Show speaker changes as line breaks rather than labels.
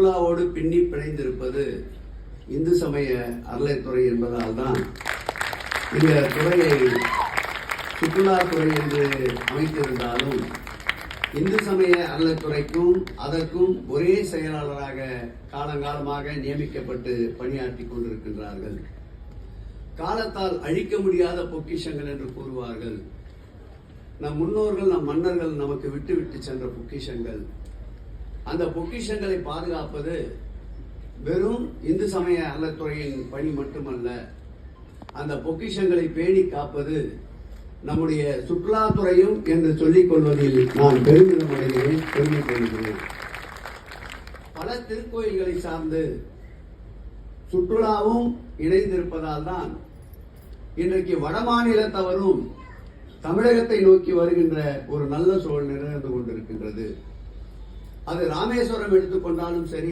சுற்றுலாவோடு பின்னி பிணைந்திருப்பது இந்து சமய அறநிலைத்துறை என்பதால் தான் இந்த துறையை சுற்றுலாத்துறை என்று அமைத்திருந்தாலும் இந்து சமய அறநிலைத்துறைக்கும் அதற்கும் ஒரே செயலாளராக காலங்காலமாக நியமிக்கப்பட்டு பணியாற்றி கொண்டிருக்கின்றார்கள். காலத்தால் அழிக்க முடியாத பொக்கிஷங்கள் என்று கூறுவார்கள். நம் முன்னோர்கள், நம் மன்னர்கள் நமக்கு விட்டு சென்ற பொக்கிஷங்கள். அந்த பொக்கிஷங்களை பாதுகாப்பது வெறும் இந்து சமய அறநிலைத்துறையின் பணி மட்டுமல்ல. அந்த பொக்கிஷங்களை பேணி காப்பது நம்முடைய சுற்றுலாத்துறையும் என்று சொல்லிக் கொள்வதில் நான் பெருமிதம் அடைகிறேன், பெருமை கொள்கிறேன். பல திருக்கோயில்களை சார்ந்து சுற்றுலாவும் இணைந்திருப்பதால் தான் இன்றைக்கு வடமாநிலத்தவரும் தமிழகத்தை நோக்கி வருகின்ற ஒரு நல்ல சூழல் நிகழ்ந்து கொண்டிருக்கின்றது. அது ராமேஸ்வரம் எடுத்துக்கொண்டாலும் சரி,